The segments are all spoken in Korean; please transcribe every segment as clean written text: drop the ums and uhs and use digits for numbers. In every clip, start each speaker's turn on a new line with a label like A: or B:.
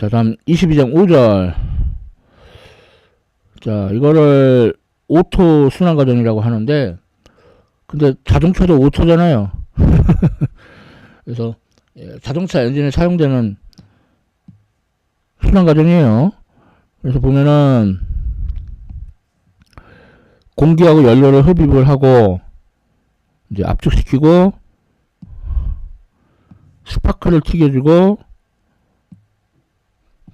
A: 자, 다음 22장 5절. 자, 이거를 오토 순환 과정이라고 하는데, 근데 자동차도 오토잖아요. 그래서 자동차 엔진에 사용되는 순환 과정이에요. 그래서 보면은 공기하고 연료를 흡입을 하고 이제 압축시키고 스파크를 튀겨주고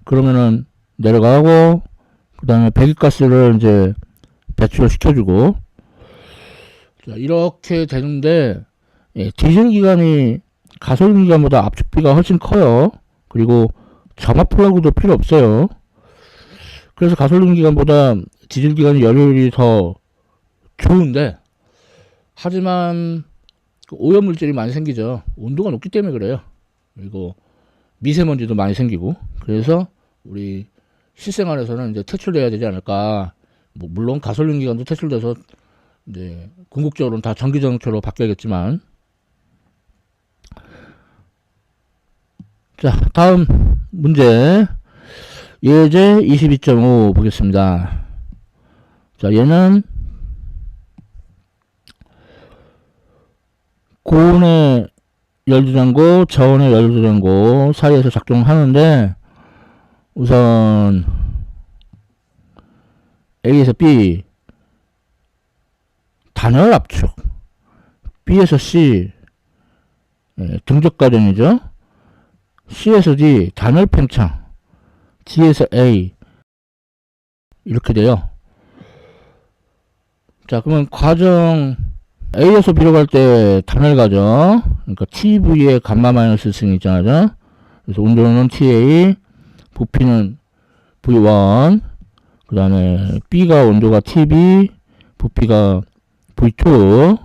A: 그러면은 내려가고 그 다음에 배기가스를 이제 배출을 시켜주고 자, 이렇게 되는데 디젤 기관이 가솔린 기관보다 압축비가 훨씬 커요. 그리고 점화 플러그도 필요 없어요. 그래서 가솔린 기관보다 디젤 기관의 연료율이 더 좋은데 하지만 오염물질이 많이 생기죠. 온도가 높기 때문에 그래요. 그리고 미세먼지도 많이 생기고 그래서 우리 실생활에서는 이제 퇴출돼야 되지 않을까. 뭐 물론 가솔린 기관도 퇴출돼서 이제 궁극적으로는 다 전기자동차로 바뀌어야겠지만 자 다음 문제 예제 22.5 보겠습니다. 자 얘는 고온의 열조장고 저온의 열조장고 사이에서 작동하는데 우선 A에서 B 단열 압축 B에서 C 등적 과정이죠. C에서 D 단열 팽창 D에서 A 이렇게 돼요. 자 그러면 과정 A에서 B로 갈 때 단열 과정 그러니까 TV의 감마 마이너스 승이 있잖아요. 그래서 온도는 TA 부피는 V1 그 다음에 B가 온도가 TB 부피가 V2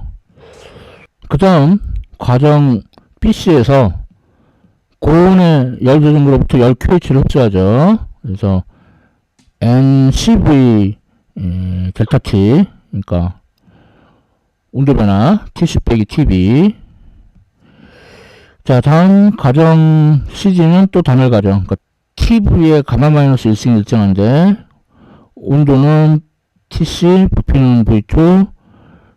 A: 그 다음 과정 BC에서 고온의 열조정으로부터 열 QH를 흡수하죠. 그래서 NCV 델타 T 그러니까 온도 변화 TC 빼기 TB. 자 다음 과정 CG는 또 단열 과정 그러니까 TV의 가마 마이너스 1승 일정한데 온도는 TC 부피는 V2 그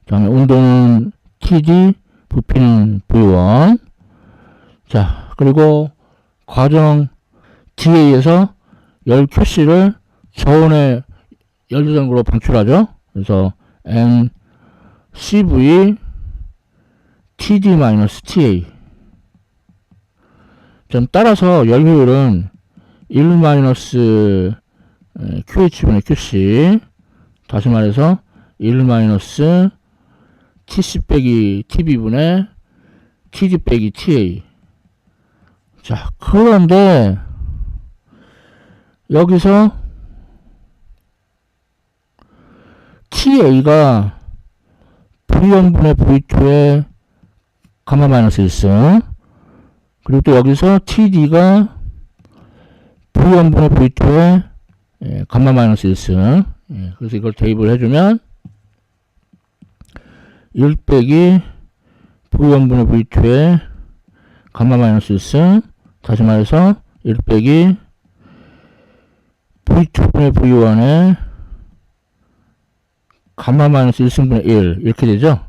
A: 다음에 온도는 TD 부피는 V1. 자 그리고 과정 DA에서 열 QC를 저온의 열조장으로 방출하죠. 그래서 NCV TD-TA. 좀 따라서 열 효율은 1- QH분의 QC 다시 말해서 1- TC 빼기 TB분의 TD 빼기 TA. 자 그런데 여기서 TA가 V1분의 V2의 가마 마이너스 1승 그리고 또 여기서 TD가 V1분의 V2의 감마 마이너스 1승 그래서 이걸 대입을 해주면 1 빼기 V1분의 V2의 감마 마이너스 1승 다시 말해서 1 빼기 V2분의 V1의 감마 마이너스 1승분의 1 이렇게 되죠.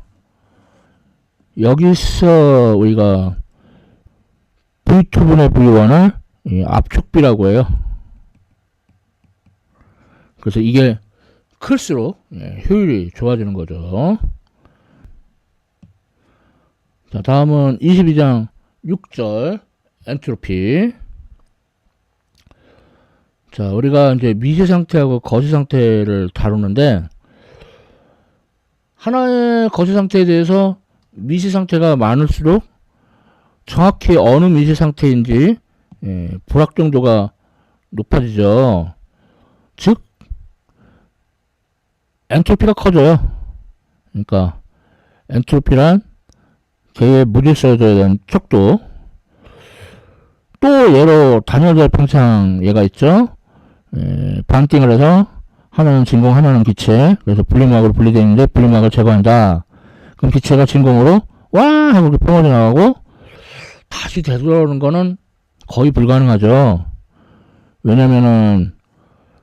A: 여기서 우리가 V2분의 V1을 압축비라고 해요. 그래서 이게 클수록 효율이 좋아지는 거죠. 자 다음은 22장 6절 엔트로피. 자 우리가 이제 미세 상태하고 거시 상태를 다루는데 하나의 거시 상태에 대해서 미세 상태가 많을수록 정확히 어느 미세 상태인지 불확정도가 높아지죠. 즉 엔트로피가 커져요. 그러니까 엔트로피란 걔의 무질서져야 되는 척도. 또 예로 단열절 팽창 얘가 있죠. 반띵을 해서 하나는 진공 하나는 기체. 그래서 분리막으로 분리되어 있는데 분리막을 제거한다. 그럼 기체가 진공으로 와 하고 이렇게 뿜어져 나가고 다시 되돌아오는 거는 거의 불가능하죠. 왜냐면은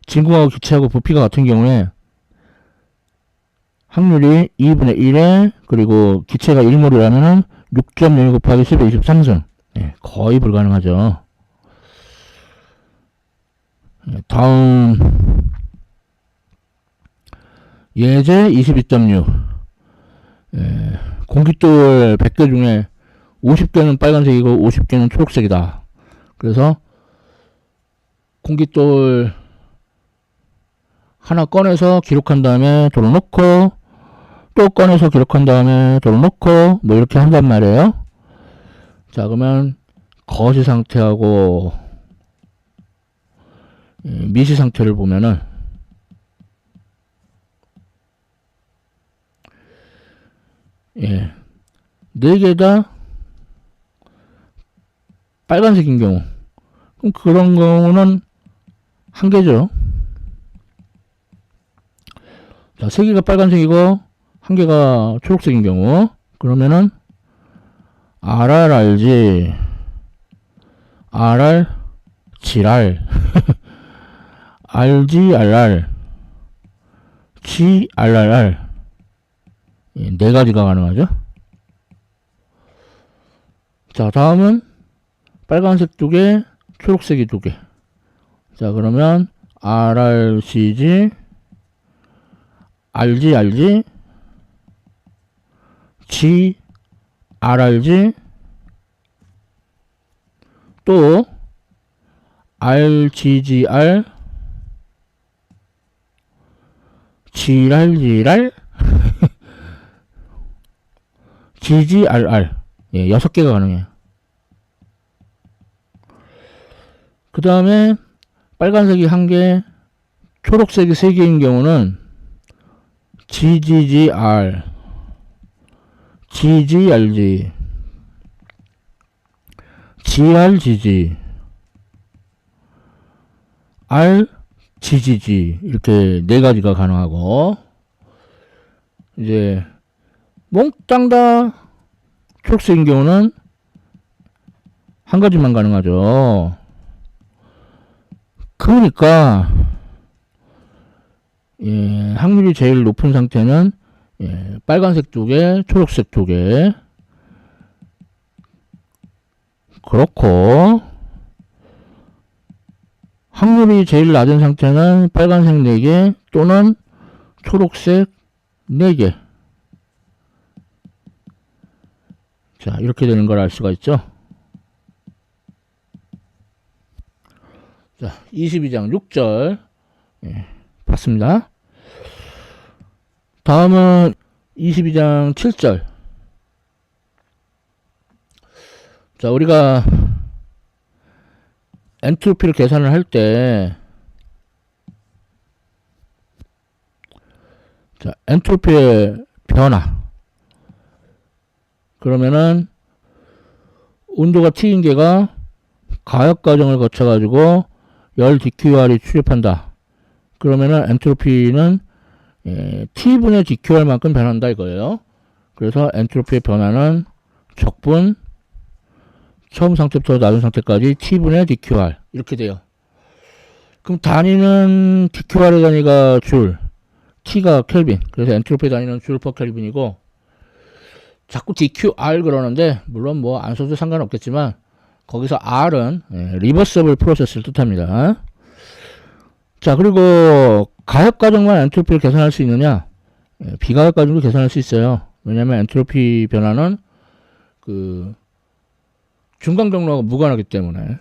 A: 진공하고 기체하고 부피가 같은 경우에 확률이 2분의 1에 그리고 기체가 1몰이라면은 6.02 곱하기 10의 23승. 예, 거의 불가능하죠. 예, 다음 예제 22.6. 예, 공깃돌 100개 중에 50개는 빨간색이고 50개는 초록색이다. 그래서 공깃돌 하나 꺼내서 기록한 다음에 돌을 놓고 또 꺼내서 기록한 다음에 돌을 놓고 뭐 이렇게 한단 말이에요. 자, 그러면 거시 상태하고 미시 상태를 보면은 예, 4개 다 빨간색인 경우, 그럼 그런 경우는 한 개죠. 자, 3개가 빨간색이고 한 개가 초록색인 경우, 그러면은 RRRG, RR, GR, RGRR, GRRR, 네 가지가 가능하죠. 자, 다음은 빨간색 2개, 초록색이 2개. 자, 그러면 RRCG, RGRG, GRRG, 또 RGGR, GRGR, GGRR. 예, 6개가 가능해요. 그 다음에 빨간색이 1개, 초록색이 3개인 경우는 GGGR, GGRG, GRGG, RGGG 이렇게 4가지가 가능하고, 이제 몽땅 다 초록색인 경우는 한 가지만 가능하죠. 그러니까 예, 확률이 제일 높은 상태는 예, 빨간색 2개, 초록색 2개. 그렇고 확률이 제일 낮은 상태는 빨간색 4개 또는 초록색 4개. 자, 이렇게 되는 걸 알 수가 있죠. 자, 22장 6절 예, 봤습니다. 다음은 22장 7절. 자, 우리가 엔트로피를 계산을 할 때, 자, 엔트로피의 변화. 그러면은 온도가 T인 게가 가역 과정을 거쳐가지고 열 DQR이 출입한다. 그러면은 엔트로피는 T분의 DQR만큼 변한다 이거예요. 그래서 엔트로피의 변화는 적분 처음 상태부터 낮은 상태까지 T분의 DQR 이렇게 돼요. 그럼 단위는 DQR의 단위가 줄, T가 켈빈. 그래서 엔트로피의 단위는 줄 퍼 켈빈이고, 자꾸 DQR 그러는데 물론 뭐 안 써도 상관없겠지만 거기서 R은 리버서블 프로세스를 뜻합니다. 자, 그리고 가역 과정만 엔트로피를 계산할 수 있느냐? 비가역 과정도 계산할 수 있어요. 왜냐면 엔트로피 변화는 그 중간 경로하고 무관하기 때문에.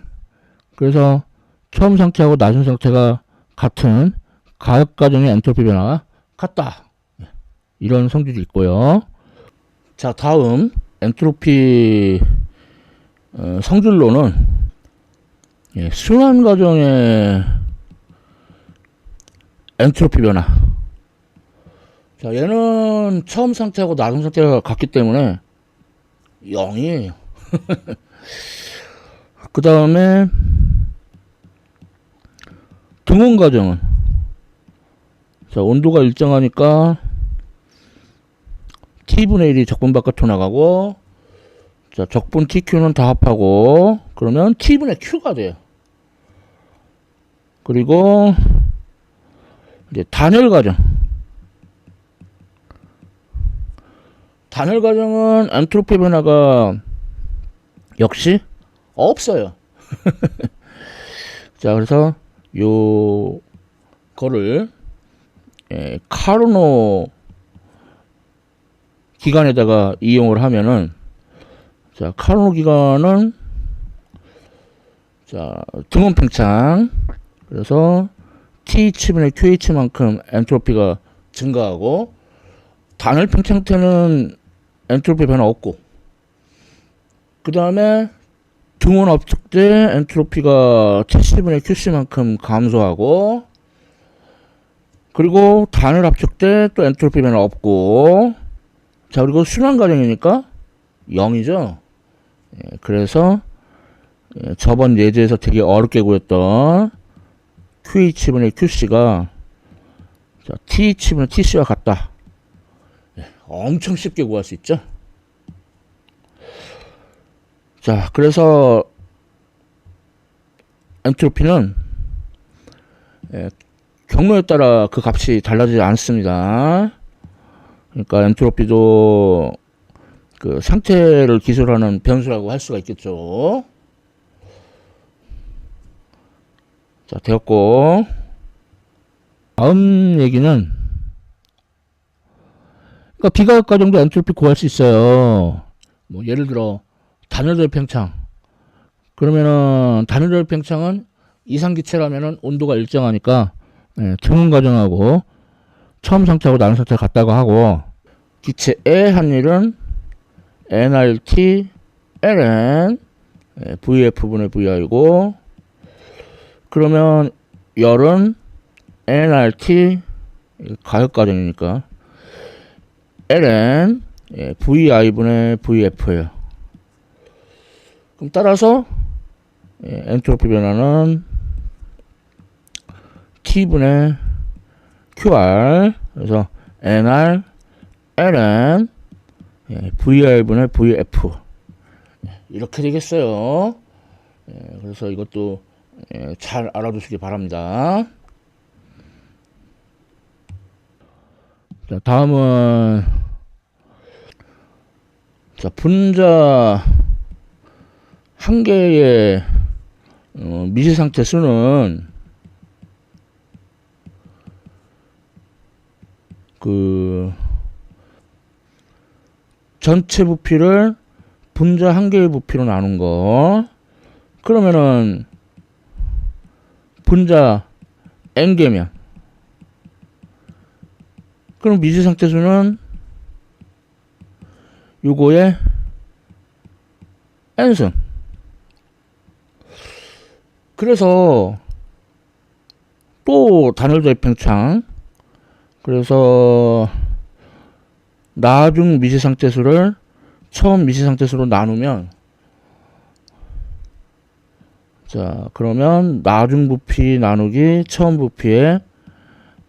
A: 그래서 처음 상태하고 낮은 상태가 같은 가역 과정의 엔트로피 변화가 같다. 이런 성질이 있고요. 자, 다음 엔트로피 성질로는 순환 과정의 엔트로피 변화. 자, 얘는 처음 상태하고 낮은 상태가 같기 때문에 0이에요. 그 다음에 등온 과정은, 자, 온도가 일정하니까 T분의 1이 적분 바깥으로 나가고, 자, 적분 TQ는 다 합하고, 그러면 T분의 Q가 돼요. 그리고 이제 단열 과정. 단열 과정은 엔트로피 변화가 역시 없어요. 자, 그래서 요 거를 카르노 기관에다가 이용을 하면은, 자, 카르노 기관은, 자, 등원 팽창. 그래서 TH분의 QH만큼 엔트로피가 증가하고, 단열 팽창 때는 엔트로피 변화 없고, 그 다음에 등원 압축 때 엔트로피가 TC분의 QC만큼 감소하고, 그리고 단열 압축 때 또 엔트로피 변화 없고, 자, 그리고 순환 과정이니까 0이죠. 그래서 저번 예제에서 되게 어렵게 구했던 QH분의 QC가 TH분의 TC와 같다. 엄청 쉽게 구할 수 있죠. 자, 그래서 엔트로피는 경로에 따라 그 값이 달라지지 않습니다. 그러니까 엔트로피도 그 상태를 기술하는 변수라고 할 수가 있겠죠. 자, 되었고, 다음 얘기는, 그러니까 비가역 과정도 엔트로피 구할 수 있어요. 뭐 예를 들어 단열절 팽창. 그러면은 단열절 팽창은 이상기체라면은 온도가 일정하니까 등원 과정하고 처음 상태하고 나눈 상태가 같다고 하고, 기체의 한일은 nRT ln VF분의 VI고, 그러면 열은 nRT 가역 과정이니까 ln VI분의 VF예요. 그럼 따라서 엔트로피 변화는 T분의 QR, 그래서 NR ln VR분의 VF 이렇게 되겠어요. 그래서 이것도 잘 알아두시기 바랍니다. 자, 다음은, 자, 분자 한 개의 미시상태 수는 그 전체 부피를 분자 한 개의 부피로 나눈 거. 그러면은 분자 n개면, 그럼 미지상태 수는 요거의 n승. 그래서 또 단열절 팽창. 그래서 나중 미지상태 수를 처음 미지상태 수로 나누면, 자, 그러면 나중 부피 나누기 처음 부피의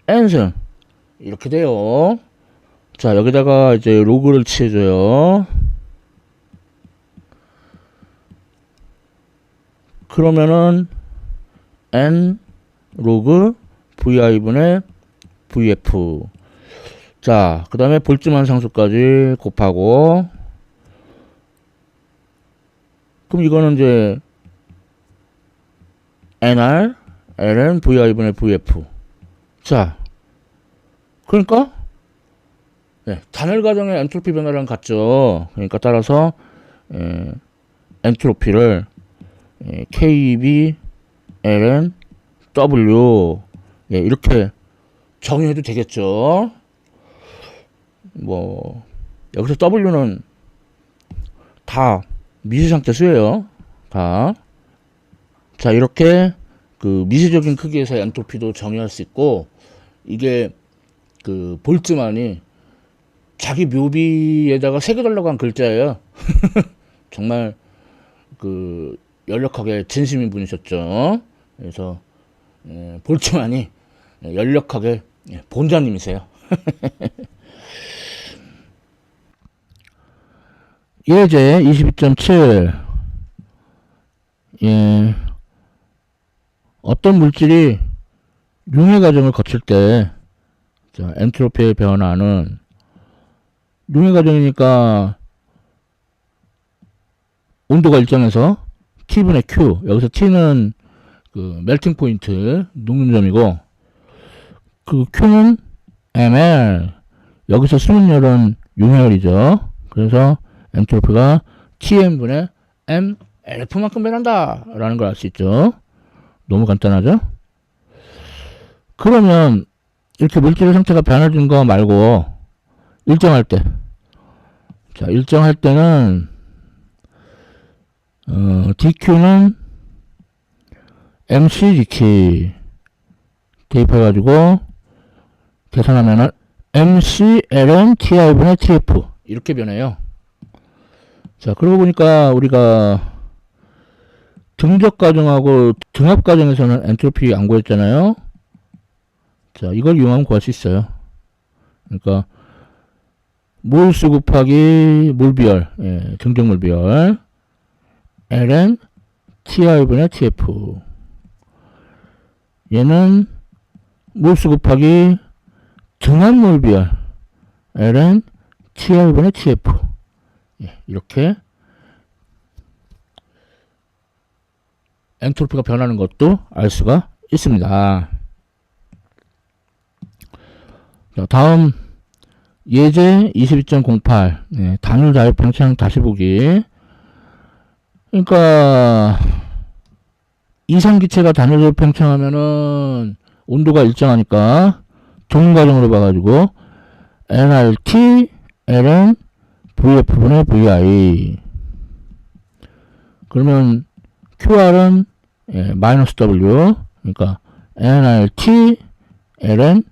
A: n승 이렇게 돼요. 자, 여기다가 이제 로그를 취해줘요. 그러면은 n 로그 vi분의 vf. 자, 그 다음에 볼트만 상수까지 곱하고, 그럼 이거는 이제 nr ln vi분의 vf. 자, 그러니까 단열 과정의 엔트로피 변화랑 같죠. 그러니까 따라서 엔트로피를 kb ln w 이렇게 정의해도 되겠죠. 뭐 여기서 w는 다 미시상태 수예요. 다. 자, 이렇게 그 미시적인 크기에서 엔트로피도 정의할 수 있고, 이게 그 볼트만이 자기 묘비에다가 새겨달라고 한 글자예요. 정말 그 연력하게 진심인 분이셨죠. 그래서 볼트만이 연력하게 본자님이세요. 예제 22.7. 어떤 물질이 융해 과정을 거칠 때, 자, 엔트로피의 변화는 융해 과정이니까 온도가 일정해서 T분의 Q, 여기서 T는 그 멜팅 포인트, 녹는 점이고, 그 Q는 ml, 여기서 수문열은 융해열이죠. 그래서 엔트로피가 Tm분의 mLF만큼 변한다 라는 걸 알 수 있죠. 너무 간단하죠? 그러면 이렇게 물질의 상태가 변화된 거 말고 일정할 때, 자, 일정할 때는 dq는 mc dk 대입해가지고 계산하면은 mc ln ti분의 tf 이렇게 변해요. 자, 그러고 보니까 우리가 등적 과정하고 등합 과정에서는 엔트로피 안 구했잖아요. 자, 이걸 이용하면 구할 수 있어요. 그러니까 몰수 곱하기 몰비열, 예, 등적몰 비열 ln ti분의 tf, 얘는 몰수 곱하기 등합몰 비열 ln ti분의 tf, 예, 이렇게 엔트로피가 변하는 것도 알 수가 있습니다. 자, 다음 예제 22.08, 네, 단일 자유팽창 다시 보기. 그러니까 이상기체가 단일 자유팽창하면은 온도가 일정하니까 동과정으로 봐가지고 nRT ln VF분의 VI, 그러면 QR은 예, 마이너스 W, 그러니까 nRT ln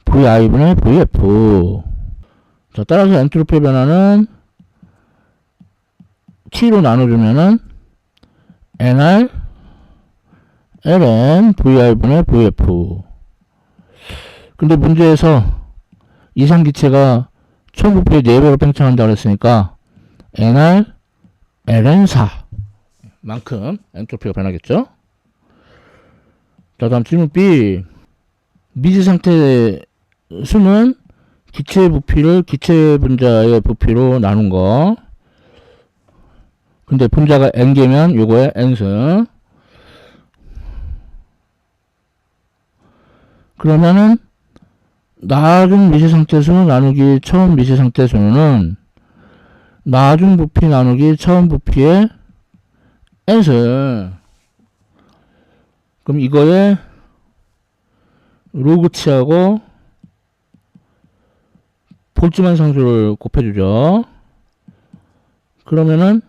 A: VI분의 VF. 자, 따라서 엔트로피 변화는 T로 나눠주면은 nR ln VI분의 VF. 근데 문제에서 이상기체가 초부피의 4배로 팽창한다고 했으니까 nR ln 4 만큼 엔트로피가 변하겠죠. 자, 다음 질문 B. 미지상태 수는 기체 부피를 기체 분자의 부피로 나눈 거. 근데 분자가 n개면 요거에 n승. 그러면은 나중 미지상태수 나누기 처음 미지상태수는 나중 부피 나누기 처음 부피의 n승. 그럼 이거에 로그치하고 볼츠만 상수를 곱해주죠. 그러면은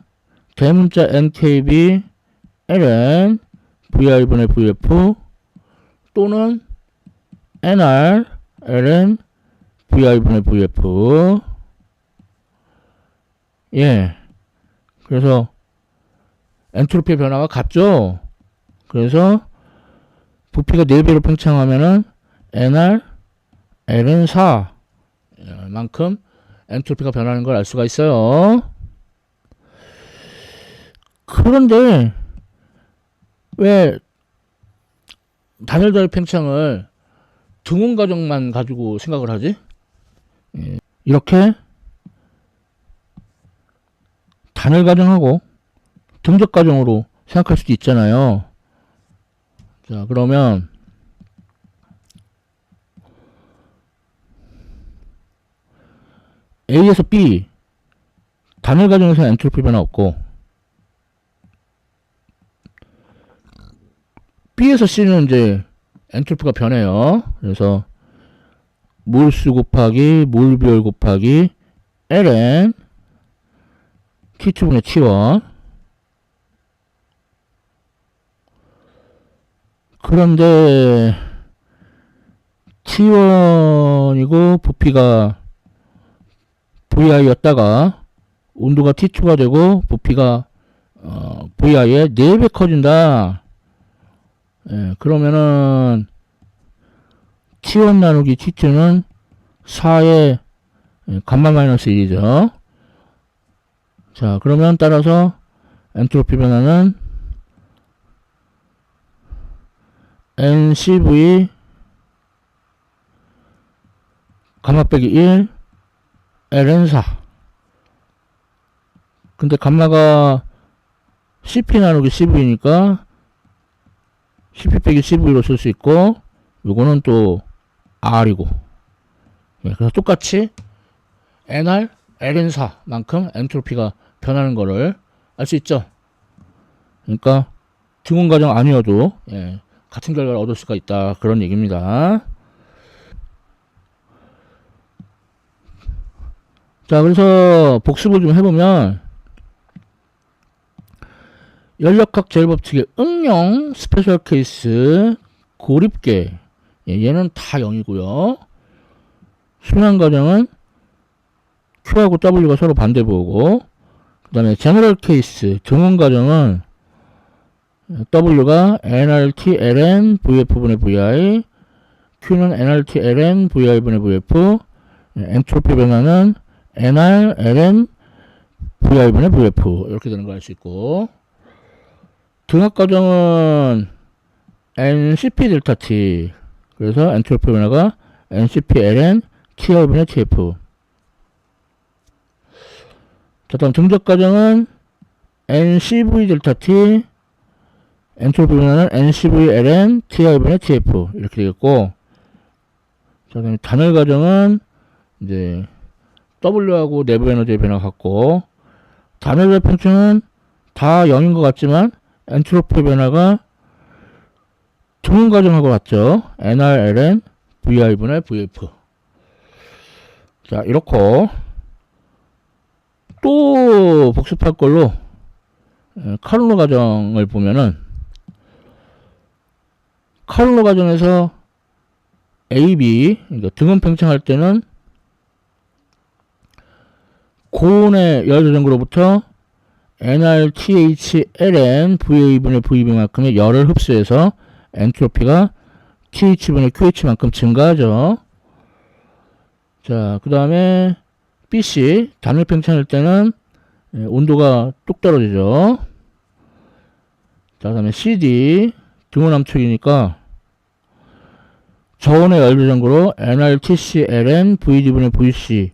A: 대문자 nkb ln vi분의 vf 또는 nr ln vi분의 vf. 예, 그래서 엔트로피 변화가 같죠. 그래서 부피가 4배로 팽창하면은 nr ln 4 만큼 엔트로피가 변하는 걸 알 수가 있어요. 그런데 왜 단일자유 팽창을 등온 과정만 가지고 생각을 하지? 예, 이렇게 단일 과정하고 등적 과정으로 생각할 수도 있잖아요. 자, 그러면 A에서 B 단일 과정에서 엔트로피 변화 없고 B에서 C는 이제 엔트로피가 변해요. 그래서 몰수 곱하기 몰비열 곱하기 ln T2분의 T1. 그런데 T1이고 부피가 VI였다가 온도가 T2가 되고 부피가 VI의 4배 커진다. 예, 그러면은 T1 나누기 T2는 4의 감마 마이너스 1이죠. 자, 그러면 따라서 엔트로피 변화는 NCV 감마 빼기 1 ln 4. 근데 감마가 cp 나누기 cv니까 cp 빼기 cv로 쓸 수 있고, 요거는 또 r이고. 그래서 똑같이 nr ln 4만큼 엔트로피가 변하는 거를 알 수 있죠. 그러니까 등원 과정 아니어도 같은 결과를 얻을 수가 있다, 그런 얘기입니다. 자, 그래서 복습을 좀 해보면, 연력학 제일법칙의 응용 스페셜 케이스 고립계, 얘는 다 0이고요. 순환 과정은 Q하고 W가 서로 반대보고, 그 다음에 제너럴 케이스 등원 과정은 W가 nRT ln VF분의 VI, Q는 nRT ln VI분의 VF, 엔트로피 변화는 nR ln VI분의 VF, 이렇게 되는 거 알 수 있고, 등합 과정은 NCP 델타 T, 그래서 엔트로피 변화가 NCP ln TI분의 TF. 자, 다음 등적 과정은 NCV 델타 T, 엔트로피 변화는 NCV ln TI분의 TF, 이렇게 되겠고, 자, 그다음에 단열 과정은 이제 W하고 내부 에너지의 변화가 같고, 단열의 평층은 다 0인 것 같지만 엔트로피 변화가 등원 과정하고 같죠. nR ln VI분의 VF. 자, 이렇고 또 복습할 걸로 카를로 과정을 보면은, 카를로 과정에서 AB, 그러니까 등원 팽창할 때는 고온의 열 저장구로부터 nRTH ln VA분의 VB만큼의 열을 흡수해서 엔트로피가 TH분의 QH만큼 증가하죠. 자, 그 다음에 BC, 단열 팽창할 때는 온도가 뚝 떨어지죠. 자, 그 다음에 CD, 등원 함축이니까 저온의 열 저장구로 nRTC ln VD분의 VC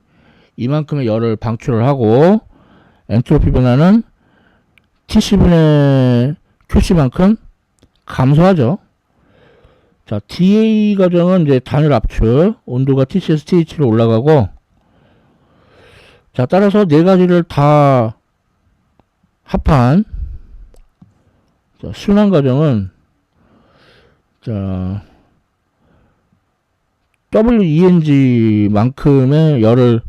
A: 이만큼의 열을 방출을 하고, 엔트로피 변화는 TC분의 QC만큼 감소하죠. 자, DA 과정은 이제 단열 압축, 온도가 TC에서 TH로 올라가고, 자, 따라서 네 가지를 다 합한, 자, 순환 과정은, 자, WENG만큼의 열을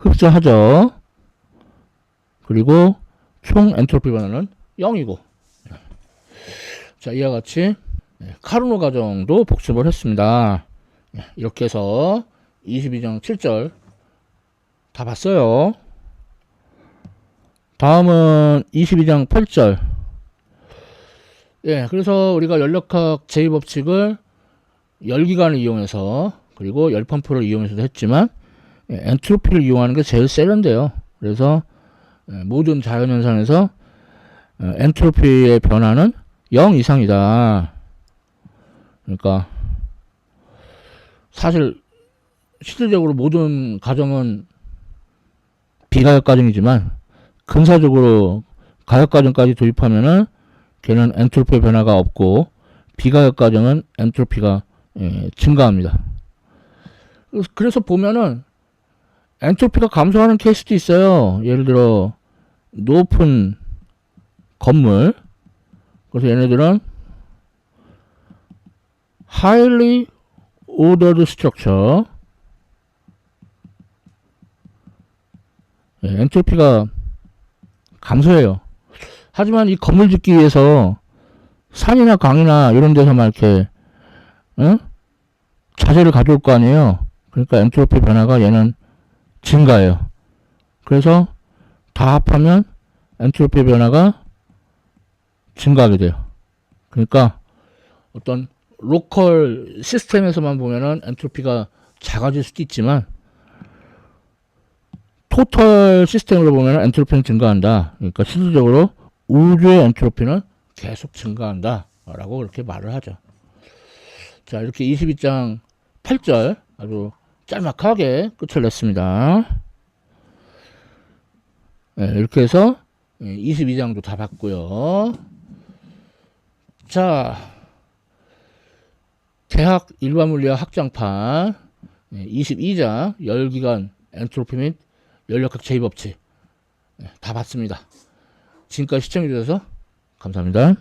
A: 흡수하죠. 그리고 총 엔트로피 변화는 0이고. 자, 이와 같이 카르노 과정도 복습을 했습니다. 이렇게 해서 22장 7절 다 봤어요. 다음은 22장 8절. 그래서 우리가 연력학 제2법칙을 열기관을 이용해서, 그리고 열펌프를 이용해서도 했지만, 엔트로피를 이용하는 게 제일 세련돼요. 그래서 모든 자연현상에서 엔트로피의 변화는 0 이상이다. 그러니까 사실 실질적으로 모든 가정은 비가역 가정이지만, 근사적으로 가역 가정까지 도입하면은 걔는 엔트로피 변화가 없고, 비가역 가정은 엔트로피가 증가합니다. 그래서 보면은 엔트로피가 감소하는 케이스도 있어요. 예를 들어 높은 건물, 그래서 얘네들은 highly ordered structure, 엔트로피가 감소해요. 하지만 이 건물 짓기 위해서 산이나 강이나 이런 데서만 이렇게 자재를 가져올 거 아니에요. 그러니까 엔트로피 변화가 얘는 증가해요. 그래서 다 합하면 엔트로피 변화가 증가하게 돼요. 그러니까 어떤 로컬 시스템에서만 보면은 엔트로피가 작아질 수도 있지만, 토털 시스템으로 보면 엔트로피는 증가한다. 그러니까 실질적으로 우주의 엔트로피는 계속 증가한다 라고 그렇게 말을 하죠. 자, 이렇게 22장 8절 아주 짤막하게 끝을 냈습니다. 네, 이렇게 해서 22장도 다 봤고요. 자, 대학 일반물리학 확장판 22장 열기관 엔트로피 및 연력학 제2법칙 다 봤습니다. 지금까지 시청해주셔서 감사합니다.